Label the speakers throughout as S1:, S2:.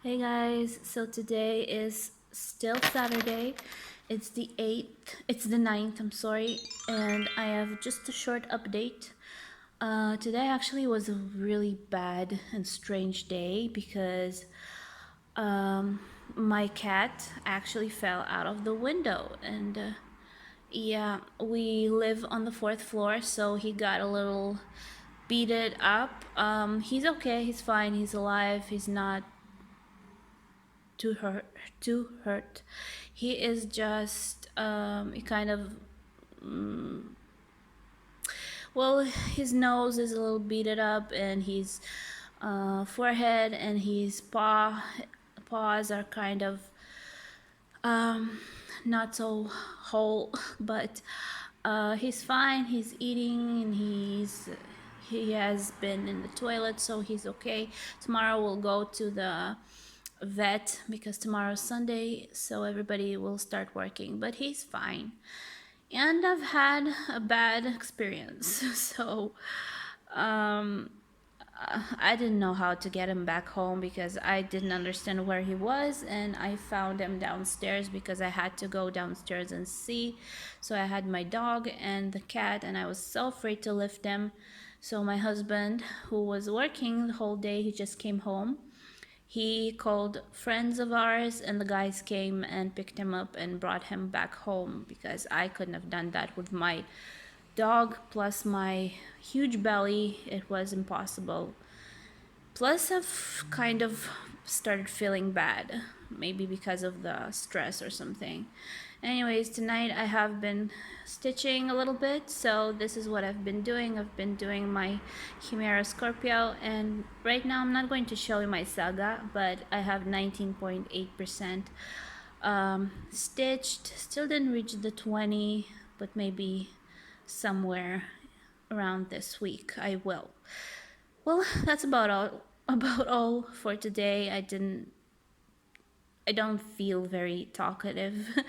S1: Hey guys, so today is still Saturday. It's the 8th, it's the 9th, I'm sorry, and I have just a short update. Today actually was a really bad and strange day because my cat actually fell out of the window and yeah, we live on the fourth floor, so he got a little beaten up. He's okay, he's fine, he's alive, he's not too hurt. He is just kind of well, his nose is a little beaten up, and his forehead and his paws are kind of not so whole, but he's fine. He's eating, and he has been in the toilet, so he's okay. Tomorrow we'll go to the vet because tomorrow's Sunday, so everybody will start working, but he's fine. And I've had a bad experience, so I didn't know how to get him back home because I didn't understand where he was, and I found him downstairs because I had to go downstairs and see. So I had my dog and the cat, and I was so afraid to lift him. So my husband, who was working the whole day, he just came home. He called friends of ours, and the guys came and picked him up and brought him back home because I couldn't have done that with my dog plus my huge belly. It was impossible. Plus, I've kind of started feeling bad, maybe because of the stress or something. Anyways, tonight I have been stitching a little bit, so this is what I've been doing. I've been doing my Chimera Scorpio, and right now I'm not going to show you my saga, but I have 19.8% stitched. Still didn't reach the 20, but maybe somewhere around this week I will. Well, that's about all for today. I don't feel very talkative,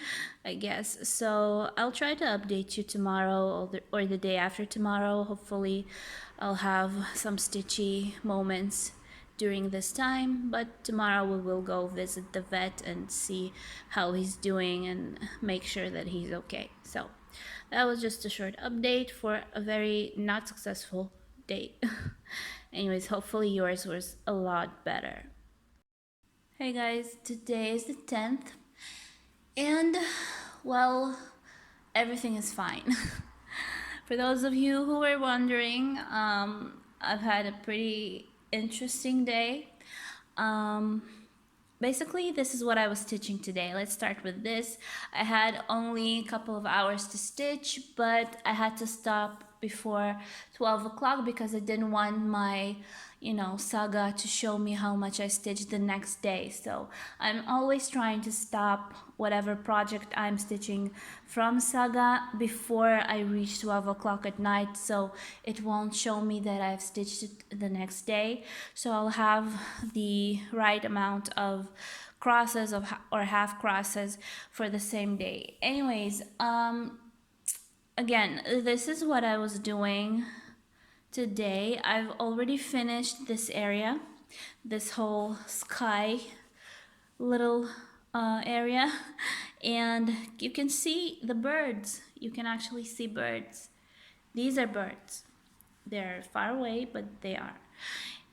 S1: I guess. So I'll try to update you tomorrow or the day after tomorrow. Hopefully, I'll have some stitchy moments during this time. But tomorrow we will go visit the vet and see how he's doing and make sure that he's okay. So that was just a short update for a very not successful date. Anyways, hopefully yours was a lot better. Hey guys, today is the 10th, and well, everything is fine. For those of you who were wondering, I've had a pretty interesting day. Um, Basically, this is what I was stitching today. Let's start with this. I had only a couple of hours to stitch, but I had to stop before 12 o'clock because I didn't want my saga to show me how much I stitched the next day. So I'm always trying to stop whatever project I'm stitching from saga before I reach 12 o'clock at night, so it won't show me that I've stitched it the next day. So I'll have the right amount of crosses or half crosses for the same day. Anyways, again, this is what I was doing today. I've already finished this area, this whole sky little area, and you can see the birds. You can actually see birds. These are birds. They're far away, but they are.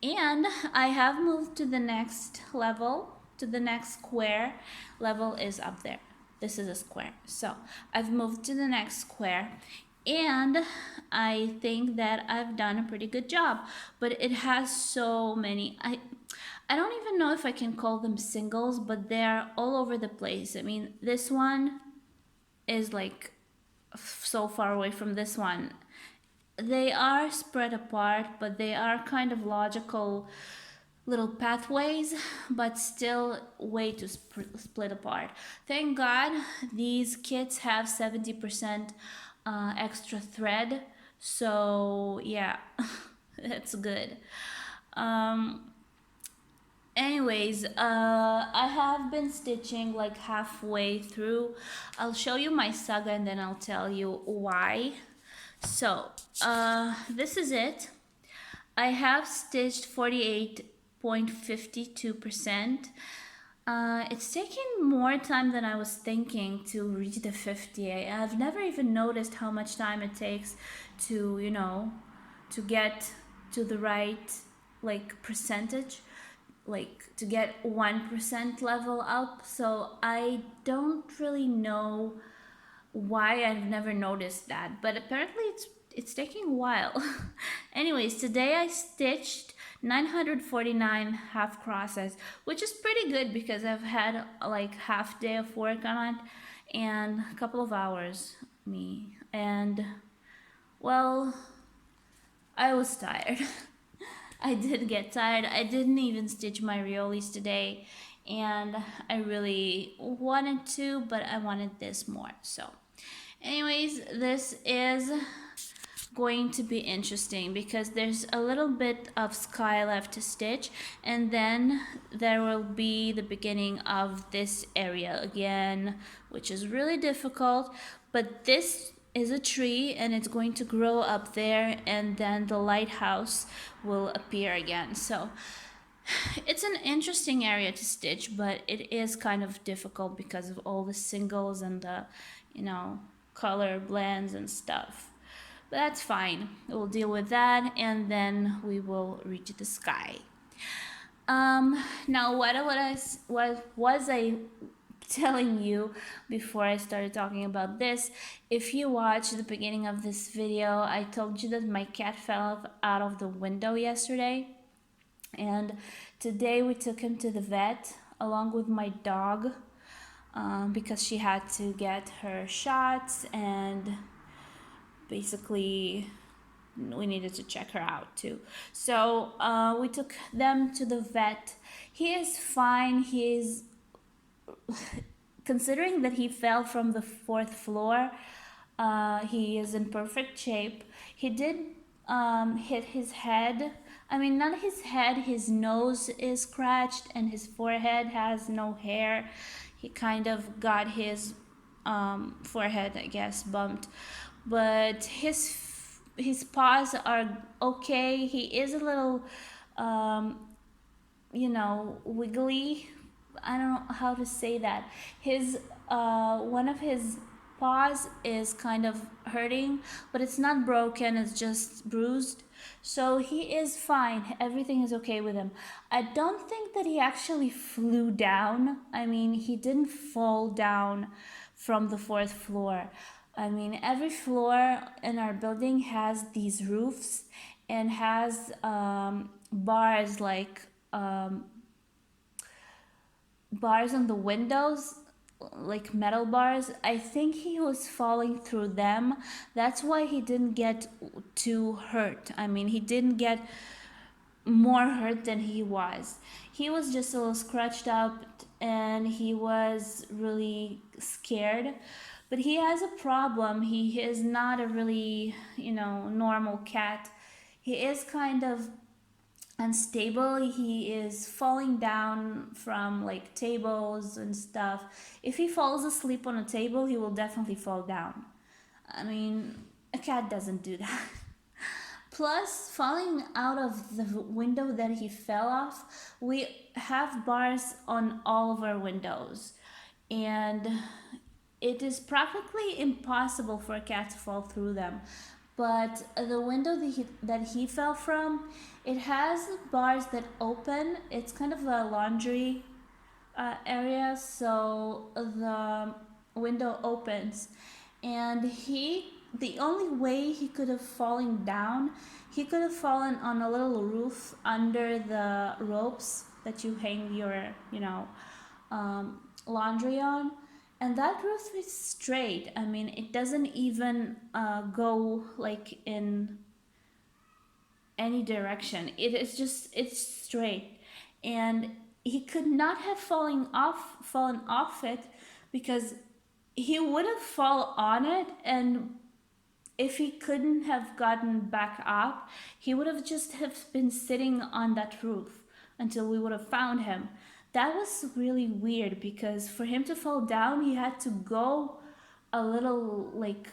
S1: And I have moved to the next level, to the next square. Level is up there. This is a square. So I've moved to the next square, and I think that I've done a pretty good job, but it has so many, I don't even know if I can call them singles, but they're all over the place. I mean, this one is like so far away from this one. They are spread apart, but they are kind of logical little pathways, but still way too split apart. Thank God these kits have 70% extra thread, so yeah, that's good. Anyways, I have been stitching like halfway through. I'll show you my saga and then I'll tell you why. So this is it. I have stitched 48 0.52%. It's taking more time than I was thinking to reach the 50. I've never even noticed how much time it takes to, to get to the right like percentage, like to get 1% level up. So I don't really know why I've never noticed that, but apparently it's taking a while. Anyways, today I stitched 949 half crosses, which is pretty good because I've had like half day of work on it and a couple of hours me. And well, I was tired. I did get tired. I didn't even stitch my riolis today, and I really wanted to, but I wanted this more. So anyways, this is going to be interesting because there's a little bit of sky left to stitch, and then there will be the beginning of this area again, which is really difficult. But this is a tree and it's going to grow up there, and then the lighthouse will appear again. So it's an interesting area to stitch, but it is kind of difficult because of all the singles and the, color blends and stuff. But that's fine. We'll deal with that, and then we will reach the sky. Now, what was I telling you before I started talking about this? If you watched the beginning of this video, I told you that my cat fell out of the window yesterday, and today we took him to the vet along with my dog, because she had to get her shots, and basically we needed to check her out too. So we took them to the vet. He is fine. He's considering that he fell from the fourth floor, he is in perfect shape. He did hit his head. I mean, not his head, his nose is scratched and his forehead has no hair. He kind of got his forehead, I guess, bumped. But his paws are okay. He is a little, wiggly. I don't know how to say that. His one of his paws is kind of hurting, but it's not broken. It's just bruised. So he is fine. Everything is okay with him. I don't think that he actually flew down. I mean, he didn't fall down from the fourth floor. I mean, every floor in our building has these roofs and has bars, like bars on the windows, like metal bars. I think he was falling through them. That's why he didn't get too hurt. I mean, he didn't get more hurt than he was. He was just a little scratched up and he was really scared. But he has a problem. He is not a really, normal cat. He is kind of unstable. He is falling down from like tables and stuff. If he falls asleep on a table, he will definitely fall down. I mean, a cat doesn't do that. Plus, falling out of the window that he fell off, we have bars on all of our windows. And it is practically impossible for a cat to fall through them. But the window that he fell from, it has bars that open. It's kind of a laundry area, so the window opens. And the only way he could have fallen down, he could have fallen on a little roof under the ropes that you hang your, laundry on. And that roof is straight. I mean, it doesn't even go like in any direction. It's straight. And he could not have fallen off it because he would have fallen on it, and if he couldn't have gotten back up, he would have just have been sitting on that roof until we would have found him. That was really weird because for him to fall down, he had to go a little, like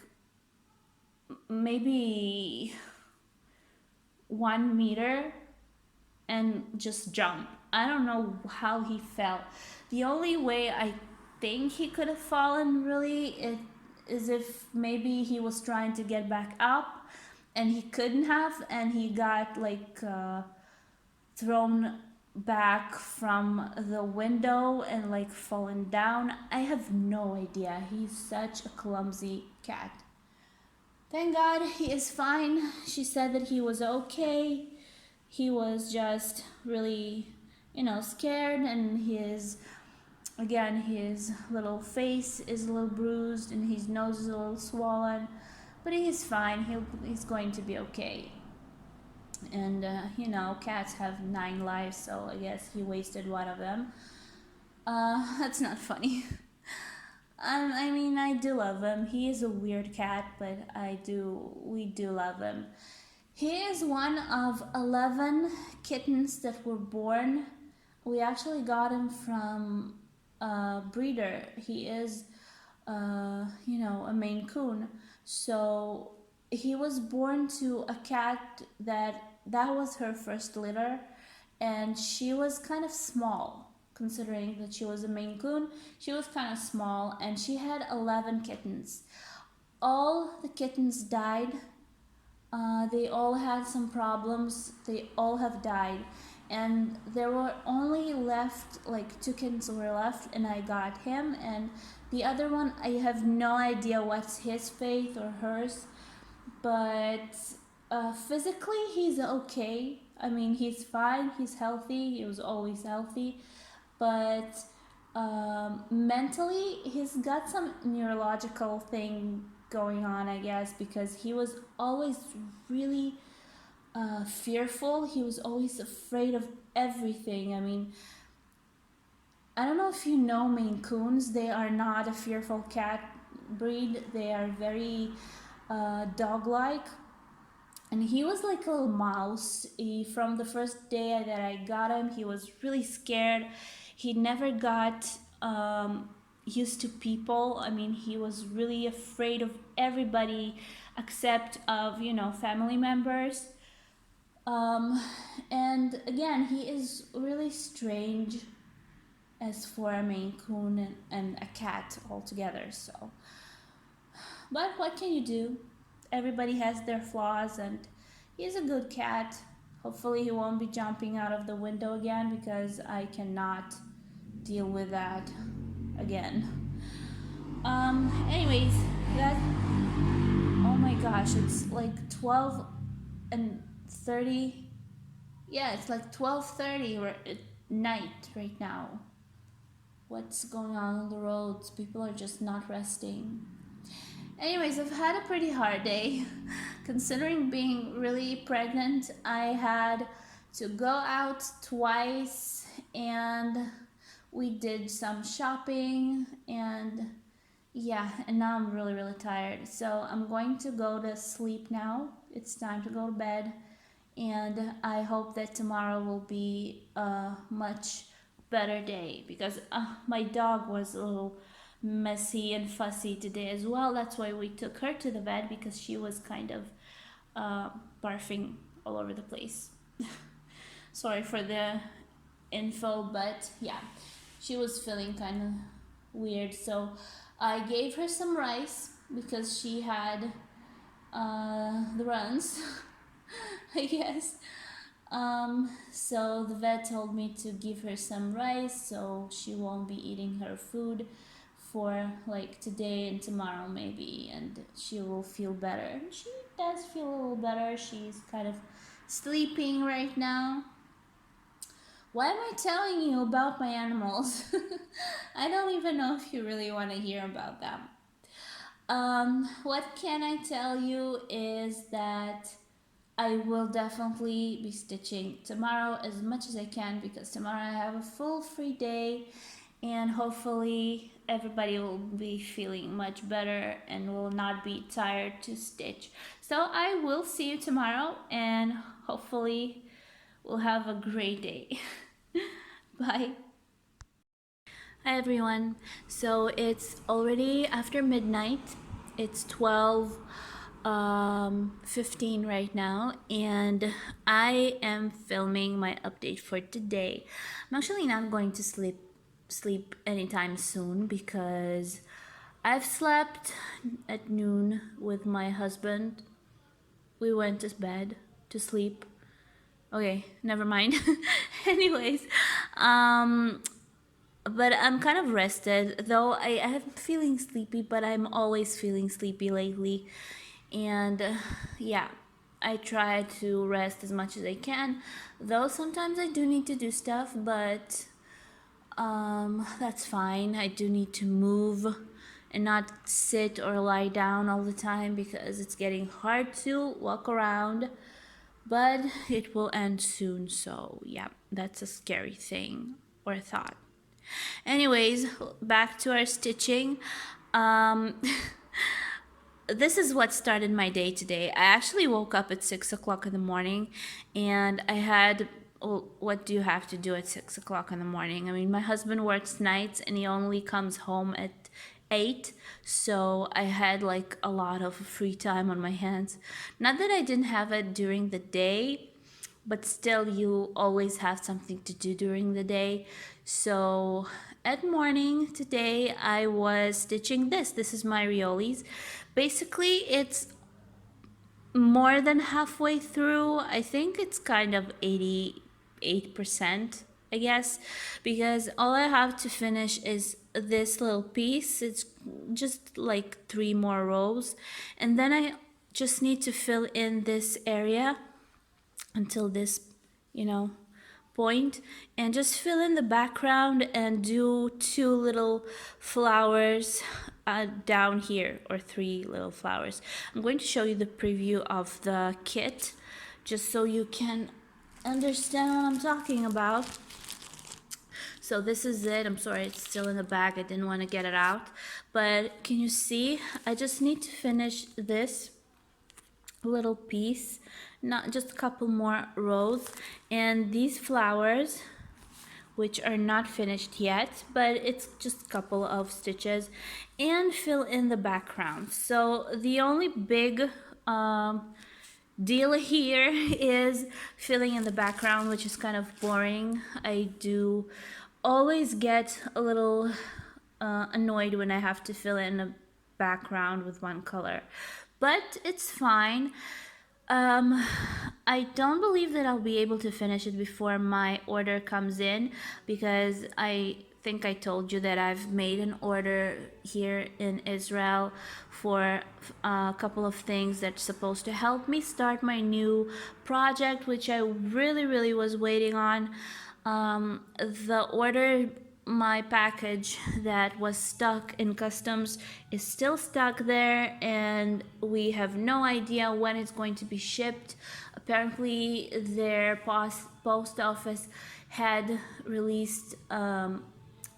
S1: maybe 1 meter and just jump. I don't know how he fell. The only way I think he could have fallen is if maybe he was trying to get back up and he couldn't have, and he got like thrown back from the window and like fallen down. I have no idea. He's such a clumsy cat. Thank God he is fine. She said that he was okay. He was just really, scared, and his little face is a little bruised and his nose is a little swollen, but he's fine. He's going to be okay. And cats have 9 lives, so I guess he wasted one of them. That's not funny. I mean, I do love him. He is a weird cat, but we do love him. He is one of 11 kittens that were born. We actually got him from a breeder. He is, a Maine Coon. So he was born to a cat that was her first litter, and she was kind of small. Considering that she was a Maine Coon, she was kind of small, and she had 11 kittens. All the kittens died. They all had some problems. They all have died. And there were only left, like 2 kittens were left, and I got him. And the other one, I have no idea what's his fate or hers. But physically, he's okay. I mean, he's fine. He's healthy. He was always healthy. But mentally, he's got some neurological thing going on, I guess, because he was always really fearful. He was always afraid of everything. I mean, I don't know if you know Maine Coons. They are not a fearful cat breed. They are very dog-like. And he was like a little mouse. From the first day that I got him, he was really scared. He never got used to people. I mean, he was really afraid of everybody except of, family members. And again, he is really strange as for a Maine Coon and a cat altogether. So, but what can you do? Everybody has their flaws, and he's a good cat. Hopefully he won't be jumping out of the window again, because I cannot deal with that again. Anyways, oh my gosh, it's like 12:30. Yeah, it's like 12:30 at night right now. What's going on the roads? People are just not resting. Anyways, I've had a pretty hard day. Considering being really pregnant, I had to go out twice, and we did some shopping, and now I'm really, really tired. So I'm going to go to sleep now. It's time to go to bed, and I hope that tomorrow will be a much better day, because my dog was a little messy and fussy today as well. That's why we took her to the vet, because she was kind of barfing all over the place. Sorry for the info, but yeah, she was feeling kind of weird. So I gave her some rice because she had the runs, I guess. So the vet told me to give her some rice so she won't be eating her food for like today and tomorrow maybe, and she will feel better. She does feel a little better. She's kind of sleeping right now. Why am I telling you about my animals? I don't even know if you really want to hear about them. What can I tell you is that I will definitely be stitching tomorrow as much as I can, because tomorrow I have a full free day, and hopefully everybody will be feeling much better and will not be tired to stitch. So I will see you tomorrow, and hopefully we'll have a great day. Bye. Hi everyone. So it's already after midnight. It's 12 15 right now, and I am filming my update for today. I'm actually not going to sleep anytime soon because I've slept at noon with my husband. We went to bed to sleep. Okay, never mind. Anyways, um but I'm kind of rested, though I am feeling sleepy, but I'm always feeling sleepy lately. And yeah, I try to rest as much as I can, though sometimes I do need to do stuff, but that's fine. I do need to move and not sit or lie down all the time because it's getting hard to walk around, but it will end soon. So yeah, that's a scary thing or thought. Anyways, back to our stitching. Um, this is what started my day today. I actually woke up at 6 o'clock in the morning, and I had, well, what do you have to do at 6 o'clock in the morning? I mean, my husband works nights and he only comes home at 8, so I had like a lot of free time on my hands. Not that I didn't have it during the day, but still you always have something to do during the day. So at morning today I was stitching this is my Riolis. Basically it's more than halfway through. I think it's kind of 88%, I guess, because all I have to finish is this little piece. It's just like 3 more rows, and then I just need to fill in this area until this, you know, point, and just fill in the background and do 2 little flowers down here, or 3 little flowers. I'm going to show you the preview of the kit just so you can understand what I'm talking about. So this is it. I'm sorry it's still in the bag, I didn't want to get it out, but can you see I just need to finish this little piece, not just a couple more rows, and these flowers, which are not finished yet, but it's just a couple of stitches, and fill in the background. So the only big deal here is filling in the background, which is kind of boring. I do always get a little annoyed when I have to fill in a background with one color, but it's fine. I don't believe that I'll be able to finish it before my order comes in, because I think I told you that I've made an order here in Israel for a couple of things that's supposed to help me start my new project, which I really was waiting on. The order, my package that was stuck in customs is still stuck there, and we have no idea when it's going to be shipped. Apparently their post office had released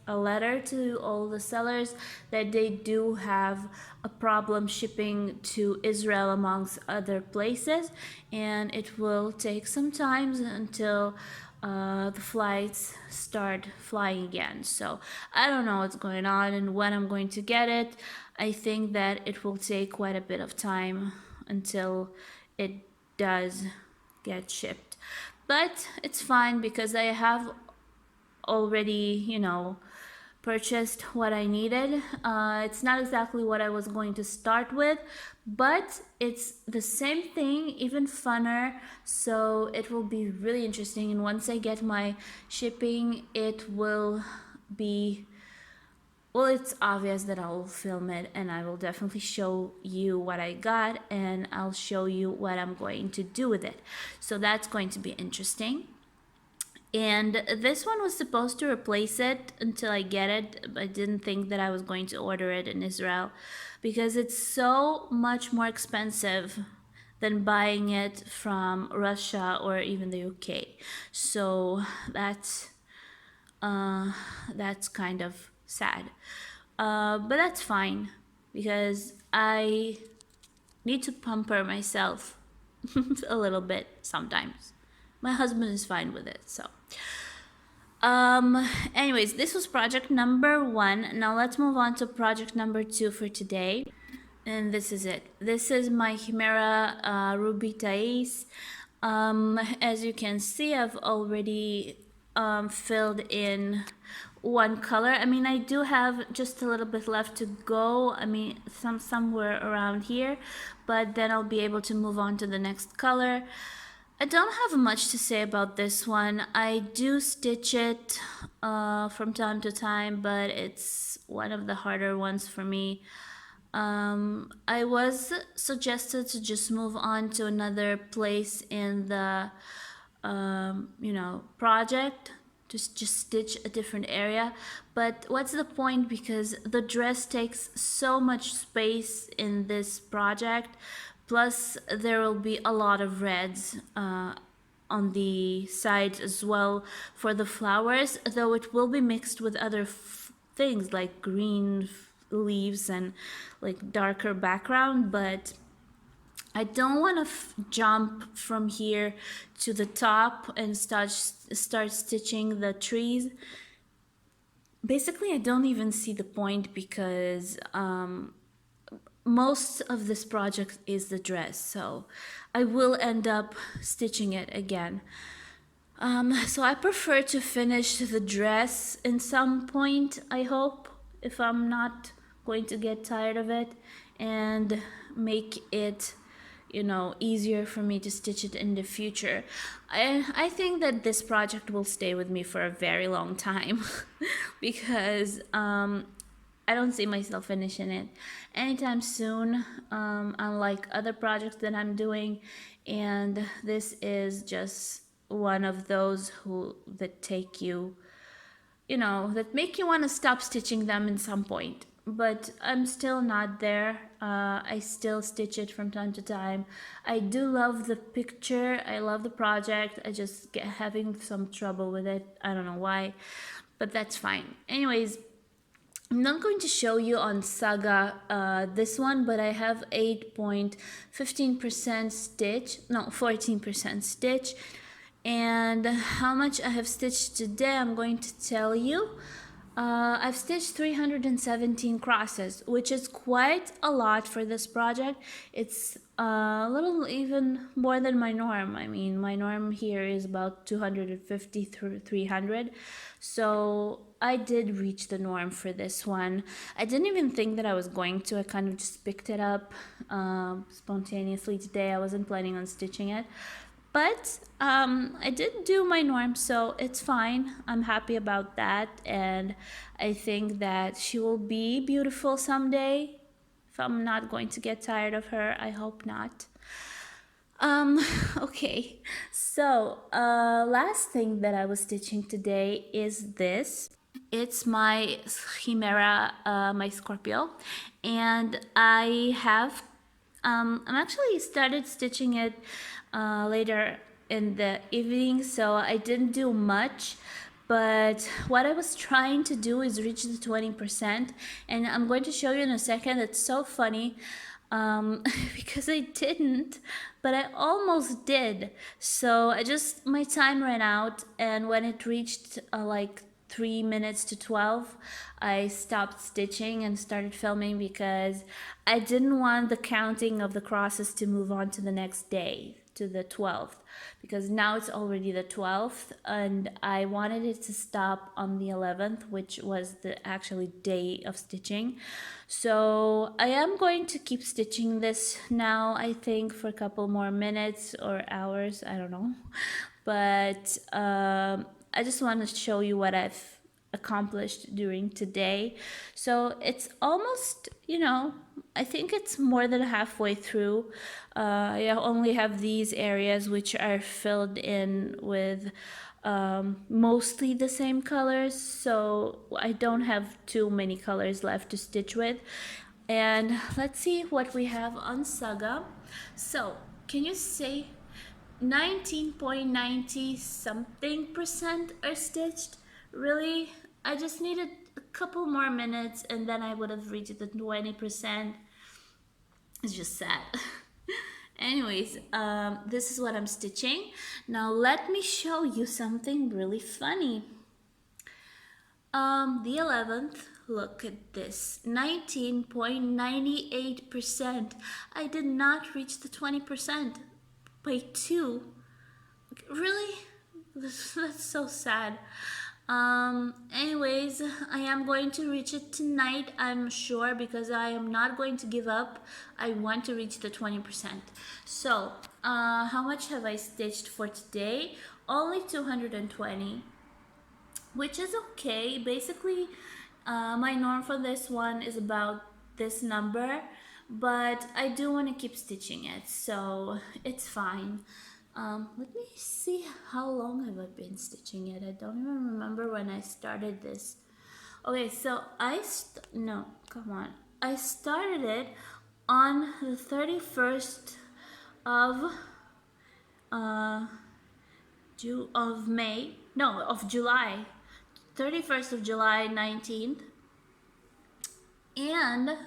S1: a letter to all the sellers that they do have a problem shipping to Israel amongst other places, and it will take some time until the flights start flying again. So I don't know what's going on and when I'm going to get it. I think that it will take quite a bit of time until it does get shipped, but it's fine because I have already, purchased what I needed. It's not exactly what I was going to start with, but it's the same thing, even funner. So it will be really interesting. And once I get my shipping, it will be, well, it's obvious that I'll film it, and I will definitely show you what I got, and I'll show you what I'm going to do with it. So that's going to be interesting. And this one was supposed to replace it until I get it. I didn't think that I was going to order it in Israel because it's so much more expensive than buying it from Russia or even the UK. So that's kind of sad. But that's fine because I need to pamper myself a little bit sometimes. My husband is fine with it, so. Anyways, this was project number 1. Now let's move on to project number 2 for today. And this is it. This is my Chimera Ruby Thais. As you can see, I've already filled in one color. I mean, I do have just a little bit left to go. I mean, somewhere around here, but then I'll be able to move on to the next color. I don't have much to say about this one. I do stitch it from time to time, but it's one of the harder ones for me. I was suggested to just move on to another place in the, project, just stitch a different area. But what's the point? Because the dress takes so much space in this project. Plus, there will be a lot of reds on the sides as well for the flowers, though it will be mixed with other things like green leaves and like darker background. But I don't want to jump from here to the top and start stitching the trees. Basically, I don't even see the point because most of this project is the dress, so I will end up stitching it again. So I prefer to finish the dress in some point, I hope, if I'm not going to get tired of it, and make it, easier for me to stitch it in the future. I think that this project will stay with me for a very long time because I don't see myself finishing it anytime soon, unlike other projects that I'm doing. And this is just one of those that take you, that make you want to stop stitching them in some point. But I'm still not there. I still stitch it from time to time. I do love the picture. I love the project. I just get having some trouble with it. I don't know why, but that's fine. Anyways, I'm not going to show you on Saga this one, but I have 8.15% stitch, no, 14% stitch. And how much I have stitched today, I'm going to tell you. I've stitched 317 crosses, which is quite a lot for this project. It's a little even more than my norm. I mean, my norm here is about 250 through 300. So I did reach the norm for this one. I didn't even think that I was going to. I kind of just picked it up spontaneously today. I wasn't planning on stitching it. But I did do my norm, so it's fine. I'm happy about that, and I think that she will be beautiful someday. If I'm not going to get tired of her, I hope not. Okay, so last thing that I was stitching today is this. It's my Chimera, my Scorpio, and I'm actually started stitching it later in the evening, so I didn't do much. But what I was trying to do is reach the 20%, and I'm going to show you in a second. It's so funny because I didn't, but I almost did. So my time ran out, and when it reached like 3 minutes to 12, I stopped stitching and started filming because I didn't want the counting of the crosses to move on to the next day, to the 12th, because now it's already the 12th, and I wanted it to stop on the 11th, which was the actually day of stitching. So I am going to keep stitching this now, I think, for a couple more minutes or hours, I don't know. But I just want to show you what I've accomplished during today. So it's almost, I think it's more than halfway through. I only have these areas which are filled in with mostly the same colors, so I don't have too many colors left to stitch with. And let's see what we have on Saga. So can you say 19.90 something percent are stitched? Really? I just needed a couple more minutes and then I would have reached the 20%. It's just sad. Anyways, this is what I'm stitching. Now let me show you something really funny. The 11th, look at this, 19.98%. I did not reach the 20% by 2. Really? That's so sad. Anyways, I am going to reach it tonight, I'm sure, because I am not going to give up. I want to reach the 20%. So, how much have I stitched for today? Only 220, which is okay. Basically, my norm for this one is about this number, but I do want to keep stitching it, so it's fine. Let me see, how long have I been stitching it? I don't even remember when I started this. Okay, so no, come on. I started it on the 31st of uh of May. No, of July. 31st of July 19th. And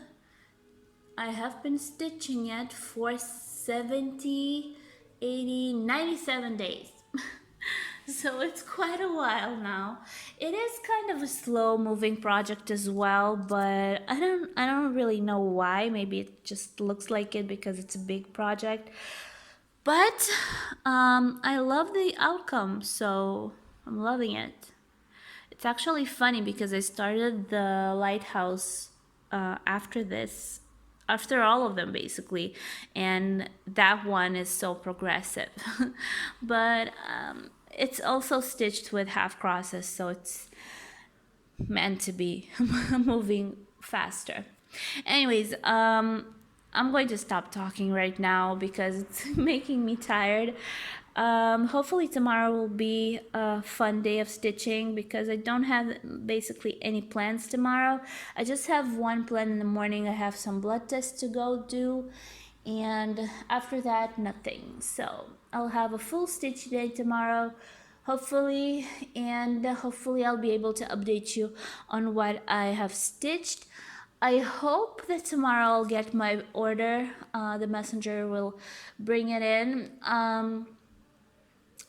S1: I have been stitching it for 70, 80, 97 days. So it's quite a while now. It is kind of a slow moving project as well, but I don't really know why. Maybe it just looks like it because it's a big project. But I love the outcome, so I'm loving it. It's actually funny because I started the lighthouse after all of them basically, and that one is so progressive. But it's also stitched with half crosses, so it's meant to be moving faster. Anyways, I'm going to stop talking right now because it's making me tired. Hopefully tomorrow will be a fun day of stitching because I don't have basically any plans tomorrow. I just have one plan in the morning. I have some blood tests to go do, and after that, nothing. So I'll have a full stitch day tomorrow, hopefully, and hopefully I'll be able to update you on what I have stitched. I hope that tomorrow I'll get my order. The messenger will bring it in.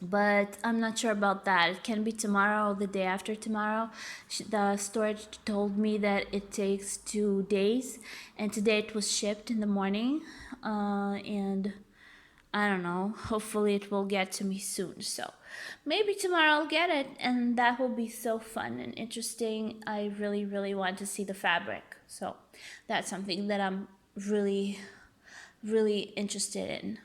S1: But I'm not sure about that. It can be tomorrow or the day after tomorrow. The storage told me that it takes 2 days, and today it was shipped in the morning. And I don't know, hopefully it will get to me soon. So maybe tomorrow I'll get it, and that will be so fun and interesting. I really, really want to see the fabric. So that's something that I'm really, really interested in.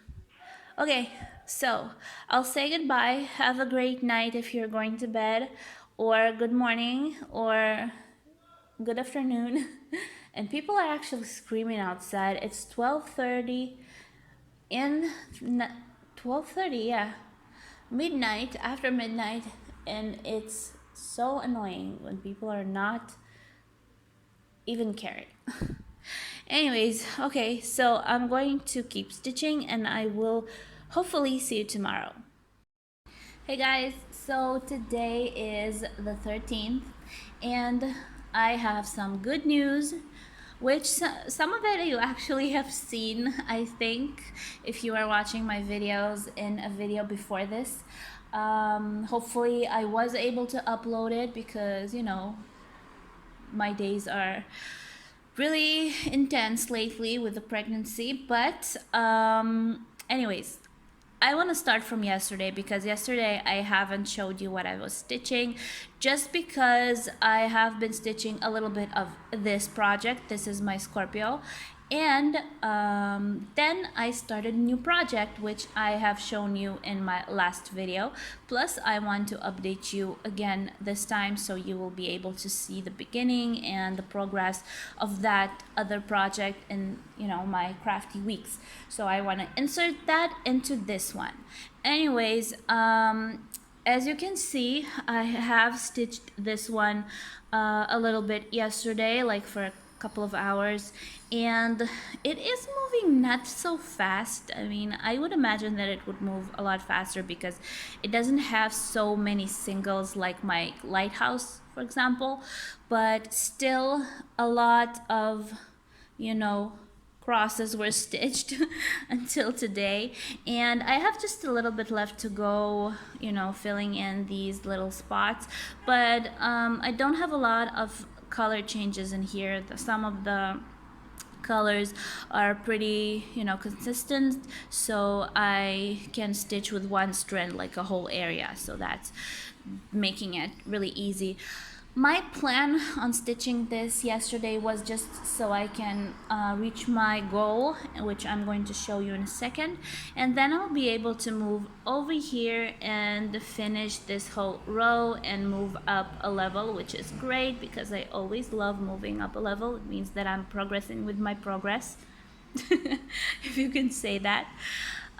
S1: Okay, so I'll say goodbye. Have a great night if you're going to bed, or good morning, or good afternoon. And people are actually screaming outside. It's 12:30 in 12:30, yeah, midnight, after midnight, and it's so annoying when people are not even caring. Anyways, okay, so I'm going to keep stitching and I will hopefully see you tomorrow. Hey guys, so today is the 13th and I have some good news, which some of it you actually have seen, I think, if you are watching my videos in a video before this. Hopefully I was able to upload it because, you know, my days are really intense lately with the pregnancy. But anyways, I want to start from yesterday because yesterday I haven't showed you what I was stitching, just because I have been stitching a little bit of this project. This is my Scorpio, and then I started a new project which I have shown you in my last video. Plus I want to update you again this time so you will be able to see the beginning and the progress of that other project in, you know, my crafty weeks. So I want to insert that into this one. Anyways, as you can see, I have stitched this one a little bit yesterday, like for a couple of hours, and it is moving not so fast. I mean, I would imagine that it would move a lot faster because it doesn't have so many singles like my lighthouse, for example, but still a lot of, you know, crosses were stitched until today, and I have just a little bit left to go, you know, filling in these little spots, but I don't have a lot of color changes in here. Some of the colors are pretty, you know, consistent, so I can stitch with one strand like a whole area, so that's making it really easy. My plan on stitching this yesterday was just so I can reach my goal, which I'm going to show you in a second, and then I'll be able to move over here and finish this whole row and move up a level, which is great because I always love moving up a level. It means that I'm progressing with my progress, if you can say that.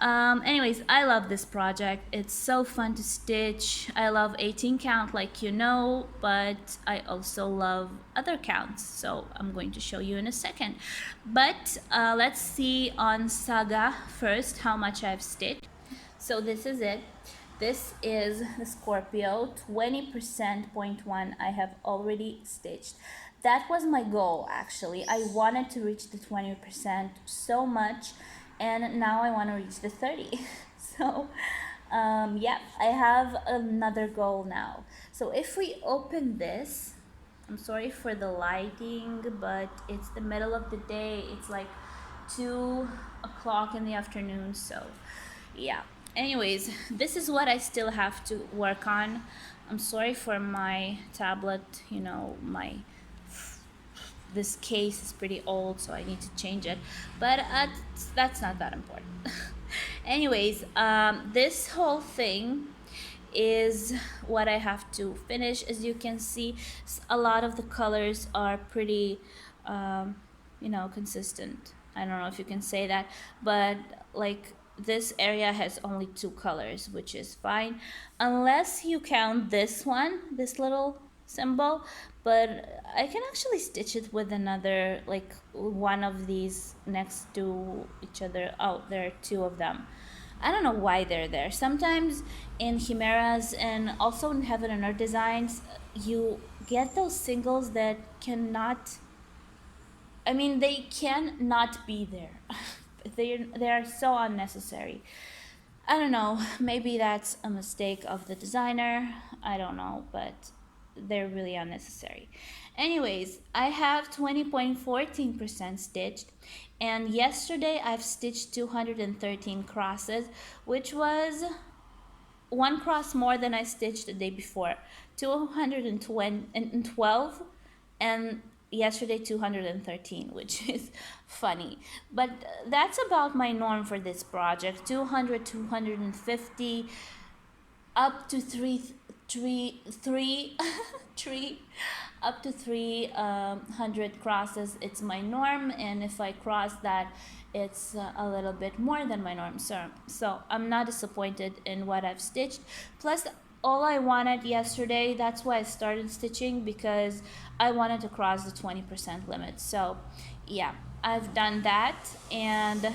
S1: Anyways, I love this project. It's so fun to stitch. I love 18 count, like you know, but I also love other counts, so I'm going to show you in a second. But let's see on Saga first how much I've stitched. So this is it. This is the Scorpio, 20%.1 I have already stitched. That was my goal, actually. I wanted to reach the 20% so much, and now I want to reach the 30. So yeah, I have another goal now. So if we open this, I'm sorry for the lighting, but it's the middle of the day. It's like 2 o'clock in the afternoon, so yeah. Anyways, this is what I still have to work on. I'm sorry for my tablet, you know, this case is pretty old, so I need to change it, but that's not that important. Anyways, this whole thing is what I have to finish. As you can see, a lot of the colors are pretty you know, consistent. I don't know if you can say that, but like this area has only 2 colors, which is fine unless you count this one, this little symbol, but I can actually stitch it with another, like one of these next to each other. Oh, there are 2 of them. I don't know why they're there. Sometimes in chimeras and also in Heaven and Earth designs, you get those singles that cannot, I mean, they can not be there. They are so unnecessary. I don't know, maybe that's a mistake of the designer, I don't know, but they're really unnecessary. Anyways, I have 20.14% stitched, and yesterday I've stitched 213 crosses, which was 1 cross more than I stitched the day before. 212, and yesterday 213, which is funny, but that's about my norm for this project. 200, 250, up to up to 300 crosses. It's my norm, and if I cross that, it's a little bit more than my norm. So I'm not disappointed in what I've stitched. Plus, all I wanted yesterday, that's why I started stitching, because I wanted to cross the 20% limit. So yeah, I've done that and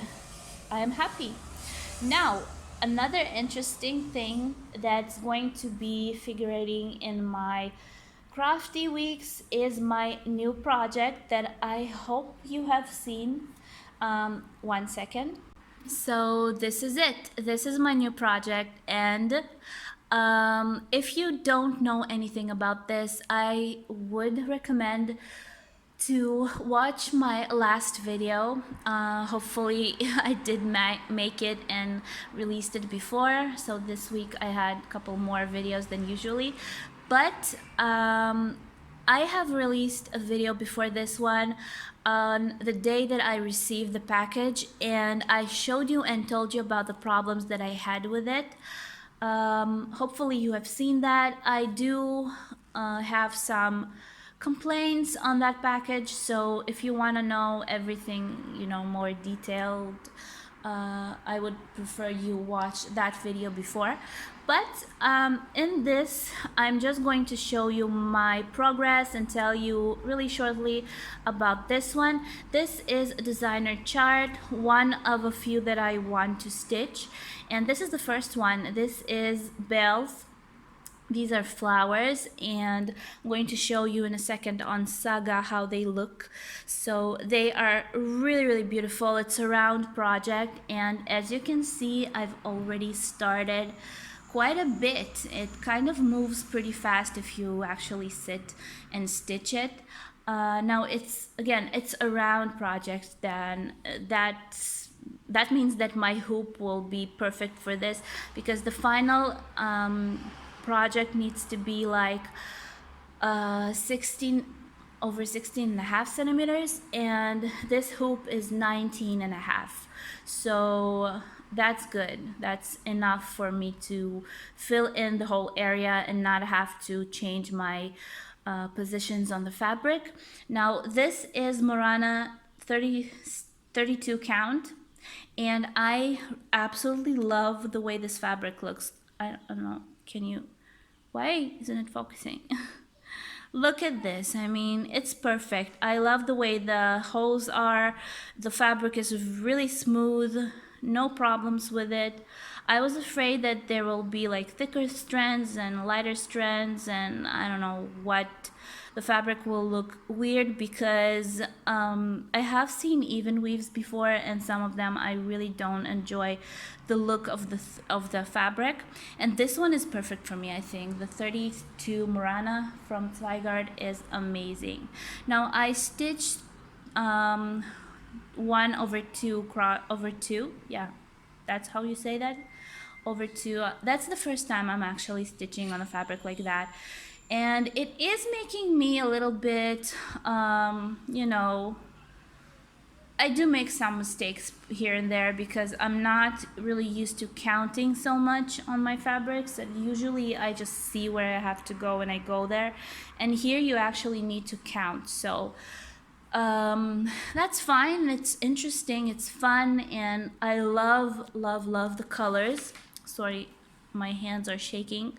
S1: I am happy. Now, another interesting thing that's going to be figurating in my crafty weeks is my new project that I hope you have seen. 1 second. So this is it. This is my new project, and if you don't know anything about this, I would recommend to watch my last video. Hopefully I did make it and released it before, so this week I had a couple more videos than usually, but I have released a video before this one on the day that I received the package, and I showed you and told you about the problems that I had with it. Hopefully you have seen that. I do have some complaints on that package, so if you want to know everything, you know, more detailed, I would prefer you watch that video before. But in this, I'm just going to show you my progress and tell you really shortly about this one. This is a designer chart, one of a few that I want to stitch, and this is the first one. This is Belle's These are flowers, and I'm going to show you in a second on Saga how they look. So they are really, really beautiful. It's a round project, and as you can see, I've already started quite a bit. It kind of moves pretty fast if you actually sit and stitch it. Now it's a round project, then that means that my hoop will be perfect for this, because the final project needs to be like 16 over 16 and a half centimeters, and this hoop is 19 and a half. So that's good. That's enough for me to fill in the whole area and not have to change my positions on the fabric. Now this is Murana 32 count, and I absolutely love the way this fabric looks. I don't know, can you, why isn't it focusing? Look at this. I mean, it's perfect. I love the way the holes are. The fabric is really smooth, no problems with it. I was afraid that there will be like thicker strands and lighter strands, and I don't know what, the fabric will look weird, because I have seen even weaves before, and some of them I really don't enjoy the look of the fabric, and this one is perfect for me. I think the 32 Murana from Zweigart is amazing. Now I stitched 1/2 yeah, that's how you say that, over 2. That's the first time I'm actually stitching on a fabric like that, and it is making me a little bit you know, I do make some mistakes here and there, because I'm not really used to counting so much on my fabrics, and usually I just see where I have to go and I go there, and here you actually need to count. So that's fine. It's interesting, it's fun, and I love the colors. Sorry, my hands are shaking,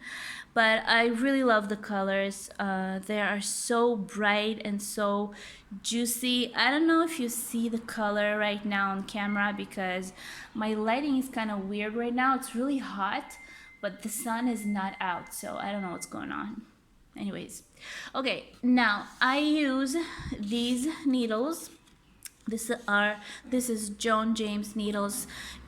S1: but I really love the colors. They are so bright and so juicy. I don't know if you see the color right now on camera, because my lighting is kind of weird right now. It's really hot, but the sun is not out, so I don't know what's going on. Anyways, okay, now I use these needles. This is Joan James needles,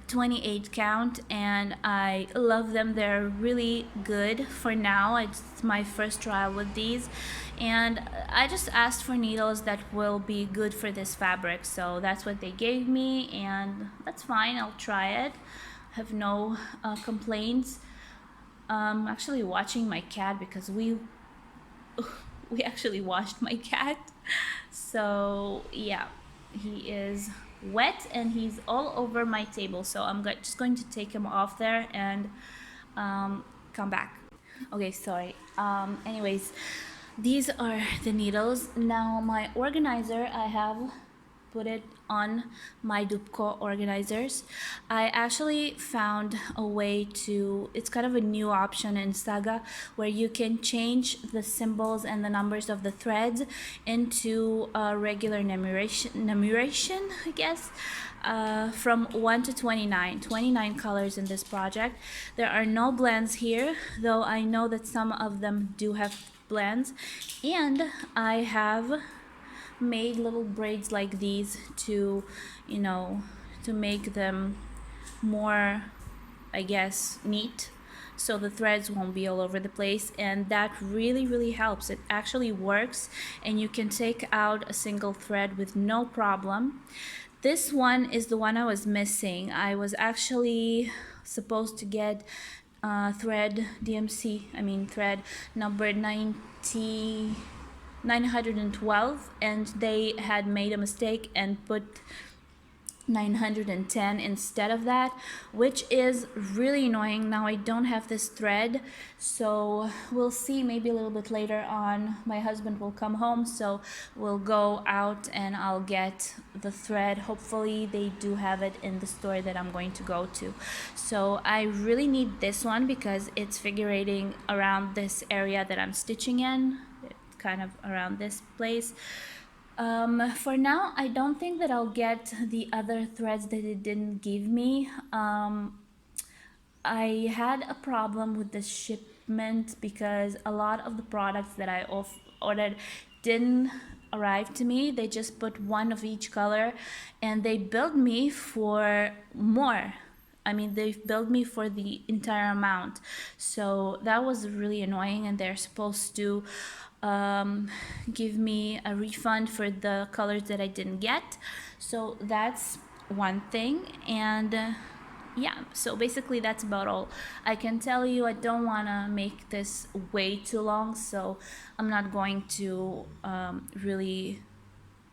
S1: 28 count, and I love them. They're really good for now. It's my first trial with these, and I just asked for needles that will be good for this fabric, so that's what they gave me, and that's fine. I'll try it. I have no complaints. Actually watching my cat, because we actually washed my cat, so yeah, he is wet and he's all over my table, so I'm just going to take him off there and come back. Okay, sorry. Anyways, these are the needles. Now my organizer, I have put it on my Dupco organizers. I actually found a way to, it's kind of a new option in Saga, where you can change the symbols and the numbers of the threads into regular numeration, I guess, from 1 to 29 colors in this project. There are no blends here, though I know that some of them do have blends, and I have made little braids like these to, you know, to make them more, I guess, neat, so the threads won't be all over the place, and that really helps. It actually works, and you can take out a single thread with no problem. This one is the one I was missing. I was actually supposed to get thread number 912, and they had made a mistake and put 910 instead of that, which is really annoying. Now I don't have this thread, so we'll see. Maybe a little bit later on my husband will come home, so we'll go out and I'll get the thread. Hopefully they do have it in the store that I'm going to go to. So I really need this one because it's figurating around this area that I'm stitching in, kind of around this place. For now, I don't think that I'll get the other threads that it didn't give me. I had a problem with the shipment because a lot of the products that I ordered didn't arrive to me. They just put one of each color and they billed me for more. I mean, they billed me for the entire amount. So that was really annoying, and they're supposed to give me a refund for the colors that I didn't get. So that's one thing. And yeah, so basically that's about all I can tell you. I don't want to make this way too long, so I'm not going to really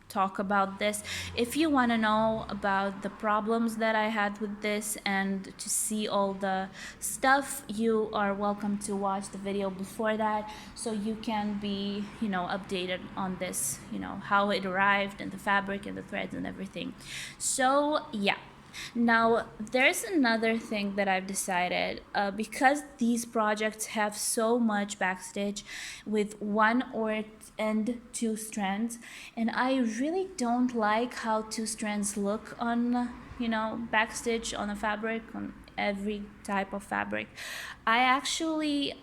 S1: talk about this. If you want to know about the problems that I had with this and to see all the stuff, you are welcome to watch the video before that, so you can be, you know, updated on this, you know, how it arrived and the fabric and the threads and everything. So yeah. Now, there's another thing that I've decided, because these projects have so much backstitch with one or and two strands, and I really don't like how two strands look on, you know, backstitch on a fabric, on every type of fabric. I actually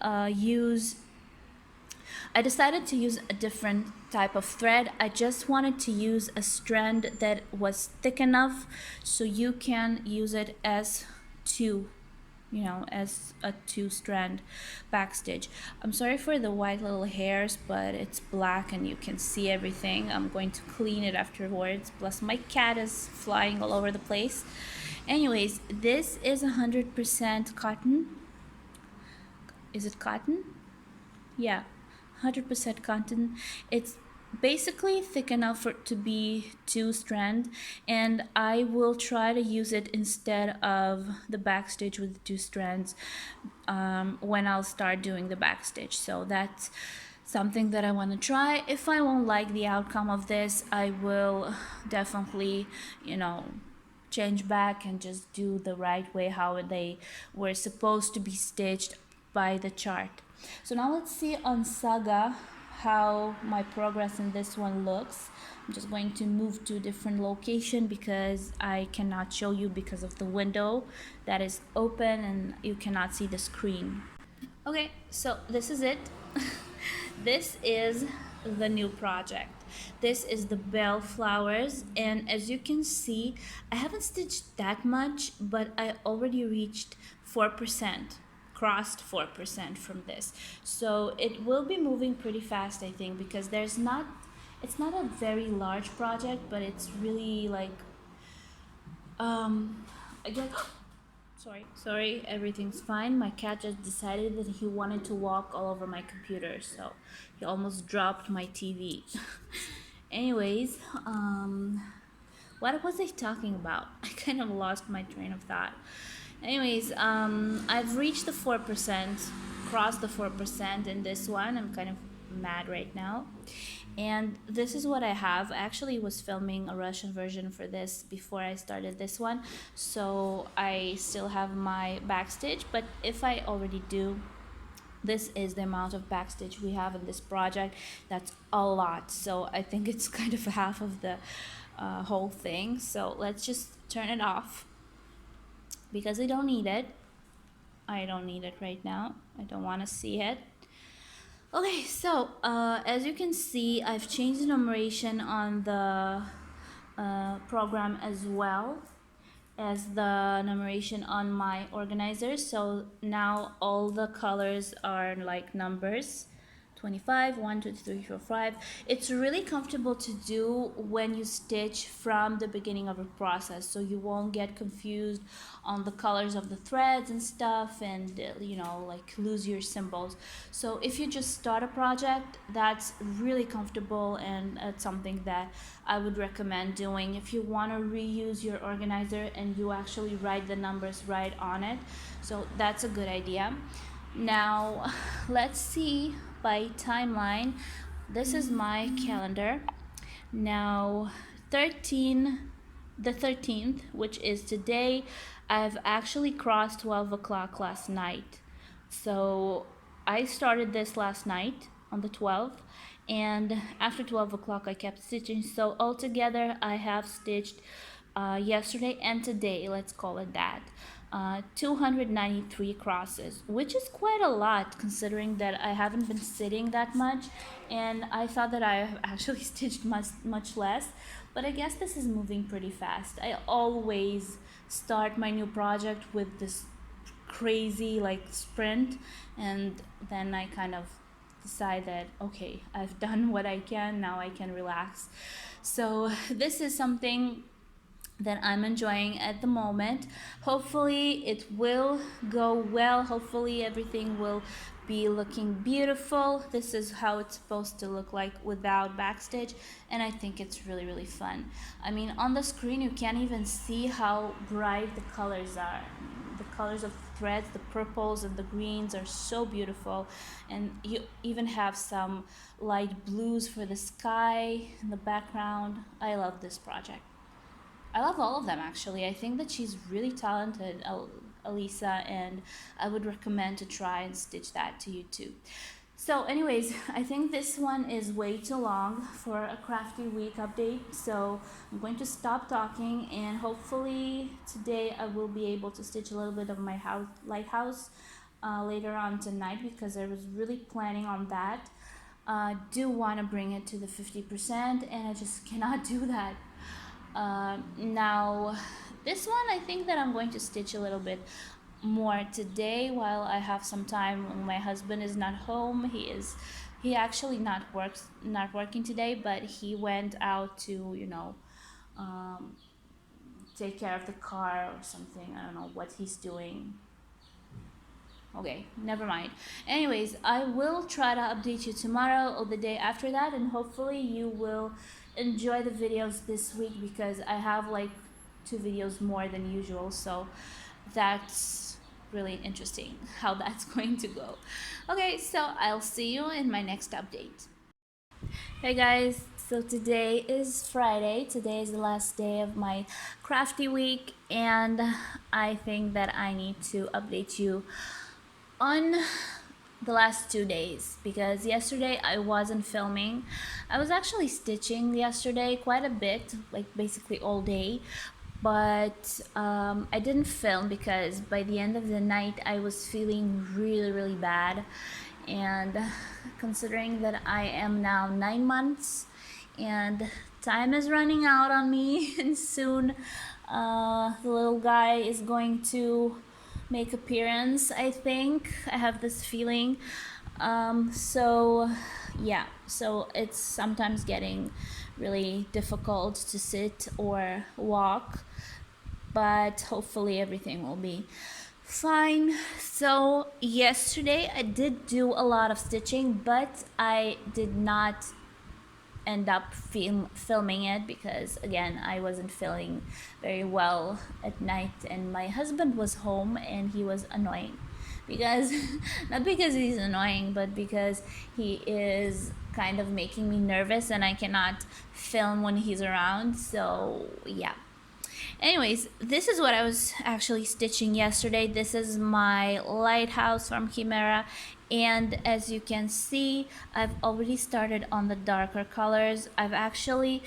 S1: I decided to use a different type of thread. I just wanted to use a strand that was thick enough so you can use it as two, you know, as a two-strand backstitch. I'm sorry for the white little hairs, but it's black and you can see everything. I'm going to clean it afterwards. Plus my cat is flying all over the place. Anyways, this is 100% cotton. Is it cotton? Yeah. 100% cotton. It's basically thick enough for it to be two strand, and I will try to use it instead of the backstitch with the two strands when I'll start doing the backstitch. So that's something that I want to try. If I won't like the outcome of this, I will definitely, you know, change back and just do the right way how they were supposed to be stitched by the chart. So now let's see on Saga how my progress in this one looks. I'm just going to move to a different location because I cannot show you because of the window that is open and you cannot see the screen. Okay, so this is it. This is the new project. This is the bell flowers, and as you can see, I haven't stitched that much, but I already reached 4%. Crossed 4% from this, so it will be moving pretty fast, I think, because it's not a very large project, but it's really like again sorry, everything's fine. My cat just decided that he wanted to walk all over my computer, so he almost dropped my TV. Anyways, what was I talking about? I kind of lost my train of thought. Anyways, I've reached the 4%, crossed the 4% in this one. I'm kind of mad right now. And this is what I have. I actually was filming a Russian version for this before I started this one. So I still have my backstitch, but if I already do, this is the amount of backstitch we have in this project. That's a lot. So I think it's kind of half of the whole thing. So let's just turn it off, because I don't need it. I don't need it right now. I don't want to see it. Okay, so as you can see, I've changed the numeration on the program as well as the numeration on my organizer. So now all the colors are like numbers. 25, 1, 2, 3, 4, 5. It's really comfortable to do when you stitch from the beginning of a process, so you won't get confused on the colors of the threads and stuff, and you know, like lose your symbols. So if you just start a project, that's really comfortable, and it's something that I would recommend doing. If you want to reuse your organizer and you actually write the numbers right on it, so that's a good idea. Now let's see by timeline. This is my calendar. Now the 13th, which is today, I've actually crossed 12 o'clock last night. So I started this last night on the 12th, and after 12 o'clock I kept stitching. So altogether I have stitched yesterday and today, let's call it that. 293 crosses, which is quite a lot considering that I haven't been sitting that much, and I thought that I have actually stitched much less, but I guess this is moving pretty fast. I always start my new project with this crazy like sprint, and then I kind of decide that okay, I've done what I can, now I can relax. So this is something that I'm enjoying at the moment. Hopefully it will go well. Hopefully everything will be looking beautiful. This is how it's supposed to look like without backstitch, and I think it's really fun. I mean, on the screen you can't even see how bright the colors are. The colors of threads, the purples and the greens are so beautiful, and you even have some light blues for the sky in the background. I love this project. I love all of them actually. I think that she's really talented, Elisa, and I would recommend to try and stitch that to you too. So anyways, I think this one is way too long for a crafty week update, so I'm going to stop talking, and hopefully today I will be able to stitch a little bit of my lighthouse later on tonight, because I was really planning on that. Do want to bring it to the 50%, and I just cannot do that. Now this one I think that I'm going to stitch a little bit more today while I have some time when my husband is not home. He actually not working today, but he went out to, you know, take care of the car or something. I don't know what he's doing. Okay, never mind. Anyways, I will try to update you tomorrow or the day after that, and hopefully you will enjoy the videos this week, because I have like 2 videos more than usual, so that's really interesting how that's going to go. Okay, so I'll see you in my next update. Hey guys, so today is Friday. Today is the last day of my crafty week, and I think that I need to update you on the last 2 days, because yesterday I wasn't filming. I was actually stitching yesterday quite a bit, like basically all day, but I didn't film because by the end of the night I was feeling really bad, and considering that I am now 9 months and time is running out on me and soon the little guy is going to make appearance, I think. I have this feeling. So yeah, so it's sometimes getting really difficult to sit or walk, but hopefully everything will be fine. So yesterday I did do a lot of stitching, but I did not end up filming it because again I wasn't feeling very well at night, and my husband was home and he was annoying because not because he's annoying, but because he is kind of making me nervous and I cannot film when he's around. So yeah, anyways, this is what I was actually stitching yesterday. This is my lighthouse from Chimera, and as you can see, I've already started on the darker colors. I've actually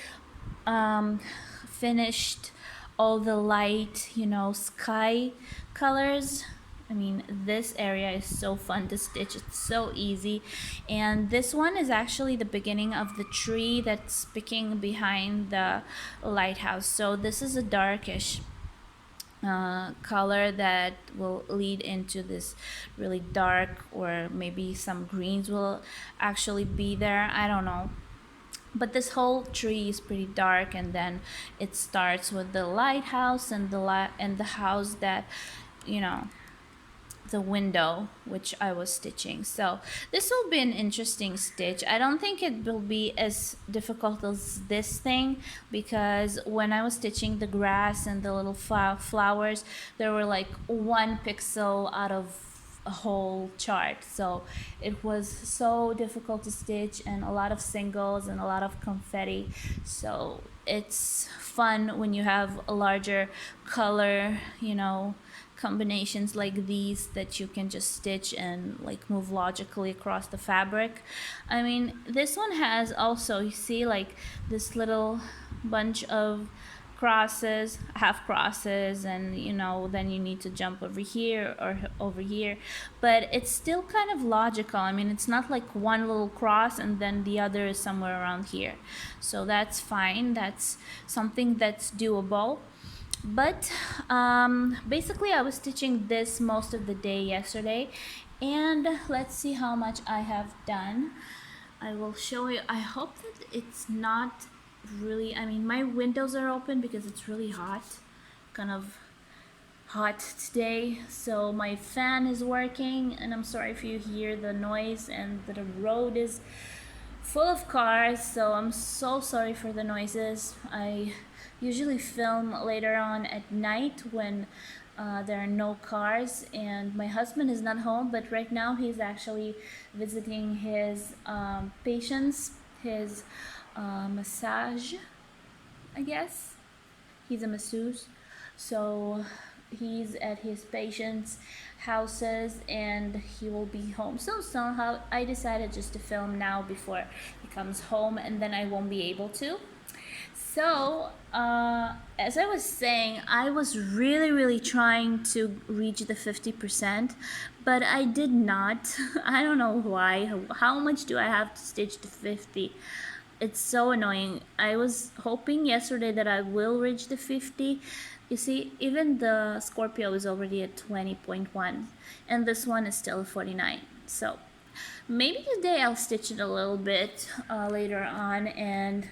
S1: finished all the light, you know, sky colors. I mean, this area is so fun to stitch. It's so easy. And this one is actually the beginning of the tree that's picking behind the lighthouse. So this is a darkish color that will lead into this really dark, or maybe some greens will actually be there. I don't know. But this whole tree is pretty dark, and then it starts with the lighthouse and the house that, you know, the window which I was stitching. So this will be an interesting stitch. I don't think it will be as difficult as this thing, because when I was stitching the grass and the little flowers, there were like 1 pixel out of a whole chart, so it was so difficult to stitch, and a lot of singles and a lot of confetti. So it's fun when you have a larger color, you know, combinations like these that you can just stitch and like move logically across the fabric. I mean, this one has also, you see, like this little bunch of crosses, half crosses, and then you need to jump over here or over here. But it's still kind of logical. I mean, it's not like one little cross and then the other is somewhere around here. So that's fine. That's something that's doable. But basically I was stitching this most of the day yesterday, and let's see how much I have done. I will show you. I hope that it's not really, I mean, my windows are open because it's really hot, kind of hot today, so my fan is working, and I'm sorry if you hear the noise, and the road is full of cars, so I'm so sorry for the noises. I usually film later on at night when there are no cars and my husband is not home, but right now he's actually visiting his patients, his massage, I guess. He's a masseuse, so he's at his patients' houses and he will be home so somehow I decided just to film now before he comes home, and then I won't be able to. So as I was saying, I was really trying to reach the 50%, but I did not. I don't know why. How much do I have to stitch to 50? It's so annoying. I was hoping yesterday that I will reach the 50. You see, even the Scorpio is already at 20.1 and this one is still 49. So maybe today I'll stitch it a little bit later on and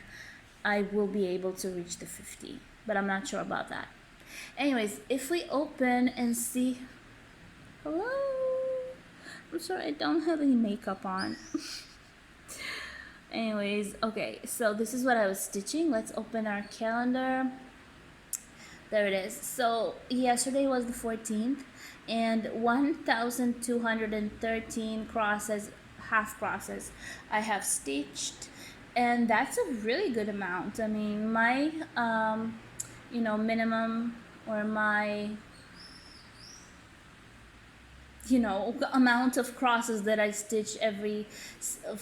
S1: I will be able to reach the 50, but I'm not sure about that. Anyways, if we open and see, hello, I'm sorry I don't have any makeup on. Anyways, okay, so this is what I was stitching. Let's open our calendar. There it is. So yesterday was the 14th and 1,213 crosses, half crosses I have stitched, and that's a really good amount. I mean, my minimum, or my amount of crosses that I stitch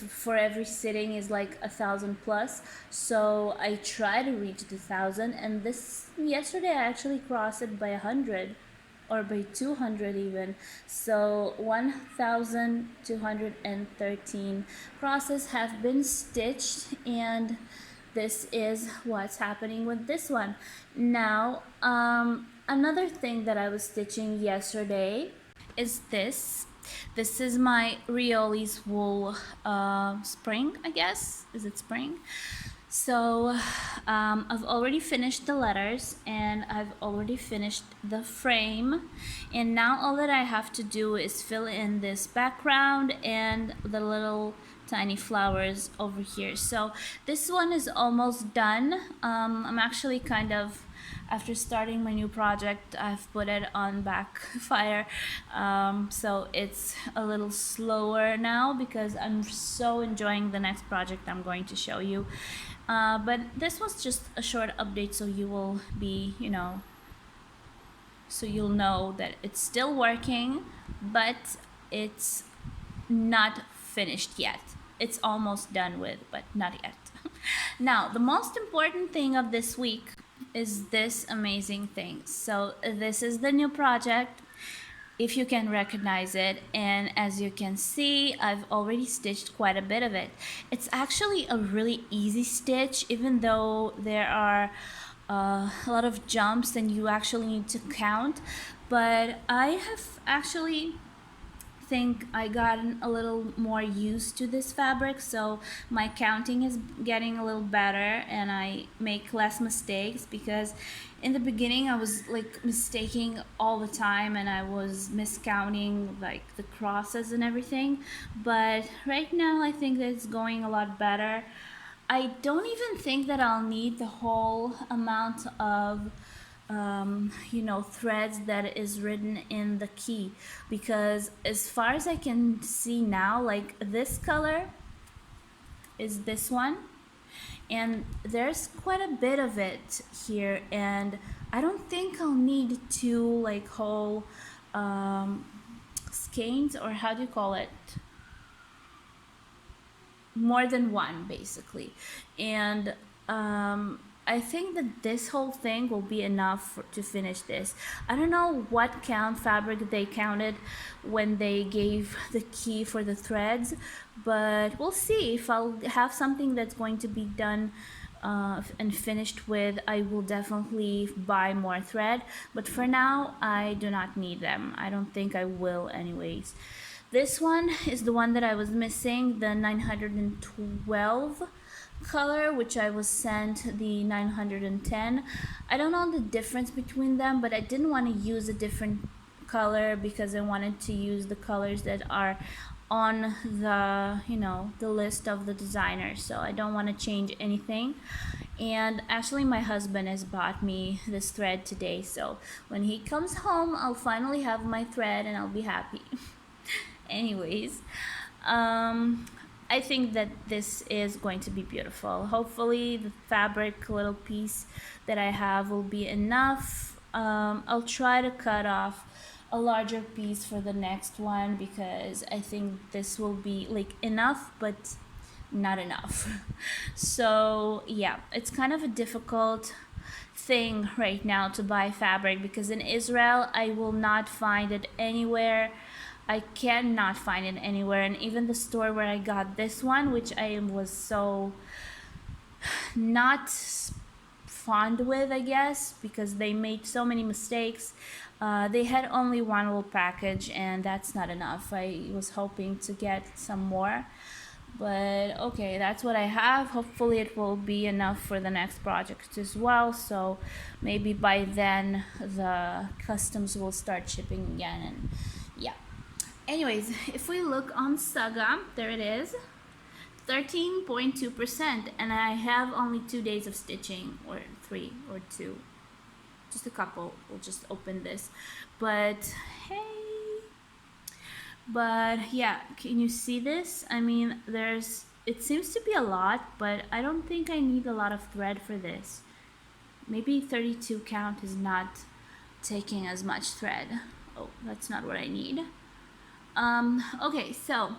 S1: for every sitting is like 1,000 plus. So I try to reach the 1,000, and yesterday I actually crossed it by 100 or by 200 even. So 1,213 crosses have been stitched, and this is what's happening with this one. Now another thing that I was stitching yesterday is this. This is my Rioli's wool spring, I guess. Is it spring? So I've already finished the letters and I've already finished the frame, and now all that I have to do is fill in this background and the little tiny flowers over here. So this one is almost done. I'm actually kind of, after starting my new project, I've put it on backfire, so it's a little slower now because I'm so enjoying the next project I'm going to show you. But this was just a short update, so you will be, so you'll know that it's still working, but it's not finished yet. It's almost done with, but not yet. Now, the most important thing of this week is this amazing thing. So this is the new project, if you can recognize it, and as you can see, I've already stitched quite a bit of it. It's actually a really easy stitch, even though there are a lot of jumps and you actually need to count, but I have actually think I gotten a little more used to this fabric, so my counting is getting a little better and I make less mistakes, because in the beginning I was like mistaking all the time and I was miscounting like the crosses and everything, but right now I think that it's going a lot better. I don't even think that I'll need the whole amount of threads that is written in the key, because as far as I can see now, like this color is this one and there's quite a bit of it here, and I don't think I'll need two like whole skeins, or how do you call it, more than one basically. And I think that this whole thing will be enough to finish this. I don't know what count fabric they counted when they gave the key for the threads, but we'll see. If I'll have something that's going to be done and finished with, I will definitely buy more thread. But for now, I do not need them. I don't think I will anyways. This one is the one that I was missing, the 912 color, which I was sent the 910. I don't know the difference between them, but I didn't want to use a different color because I wanted to use the colors that are on the, you know, the list of the designers, so I don't want to change anything. And actually my husband has bought me this thread today, so when he comes home I'll finally have my thread and I'll be happy. Anyways, I think that this is going to be beautiful. Hopefully the fabric little piece that I have will be enough. I'll try to cut off a larger piece for the next one because I think this will be like enough, but not enough. So yeah, it's kind of a difficult thing right now to buy fabric because in Israel I will not find it anywhere. I cannot find it anywhere, and even the store where I got this one, which I was so not fond with, I guess, because they made so many mistakes. They had only one little package, and that's not enough. I was hoping to get some more, but okay, that's what I have. Hopefully it will be enough for the next project as well, so maybe by then the customs will start shipping again, and yeah. Anyways, if we look on Saga, there it is, 13.2%, and I have only 2 days of stitching, or 3 or 2, just a couple. We'll just open this, but hey, but yeah, can you see this? I mean, it seems to be a lot, but I don't think I need a lot of thread for this. Maybe 32 count is not taking as much thread. Oh, that's not what I need. Okay, so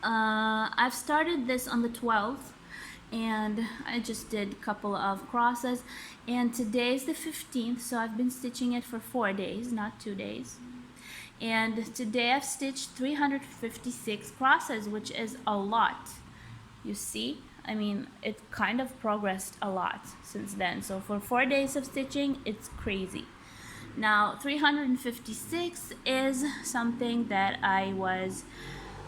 S1: I've started this on the 12th and I just did a couple of crosses, and today is the 15th, so I've been stitching it for 4 days, not 2 days. And today I've stitched 356 crosses, which is a lot. You see, I mean, it kind of progressed a lot since then. So for 4 days of stitching, it's crazy. Now 356 is something that I was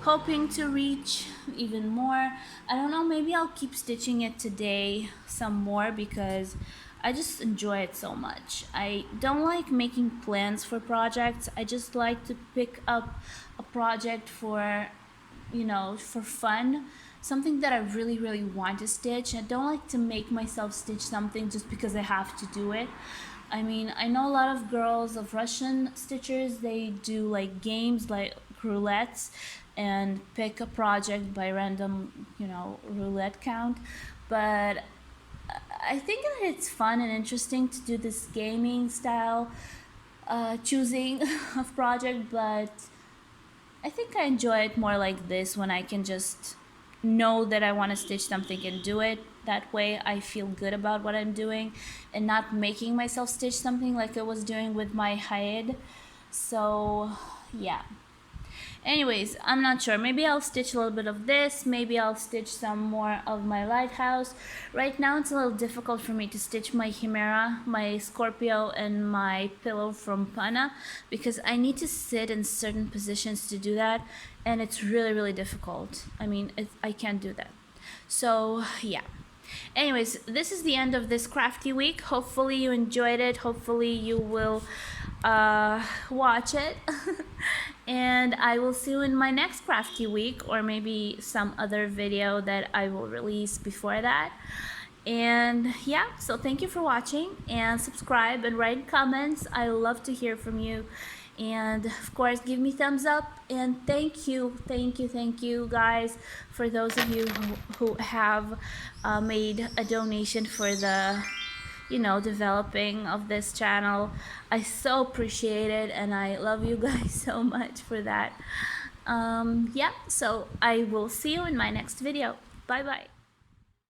S1: hoping to reach even more. I don't know, maybe I'll keep stitching it today some more because I just enjoy it so much. I don't like making plans for projects. I just like to pick up a project for, you know, for fun, something that I really want to stitch. I don't like to make myself stitch something just because I have to do it. I mean, I know a lot of girls, of Russian stitchers, they do like games like roulettes and pick a project by random, you know, roulette count. But I think that it's fun and interesting to do this gaming style choosing of project, but I think I enjoy it more like this, when I can just know that I want to stitch something and do it. That way I feel good about what I'm doing and not making myself stitch something like I was doing with my head. So yeah. Anyways, I'm not sure. Maybe I'll stitch a little bit of this. Maybe I'll stitch some more of my lighthouse. Right now it's a little difficult for me to stitch my Chimera, my Scorpio, and my pillow from Pana because I need to sit in certain positions to do that, and it's really difficult. I mean, I can't do that. So yeah. Anyways, this is the end of this crafty week. Hopefully you enjoyed it. Hopefully you will watch it. And I will see you in my next crafty week, or maybe some other video that I will release before that. And yeah, so thank you for watching, and subscribe and write comments. I love to hear from you. And of course, give me thumbs up, and thank you guys, for those of you who have made a donation for the, you know, developing of this channel. I so appreciate it, and I love you guys so much for that. Yeah, so I will see you in my next video. Bye bye.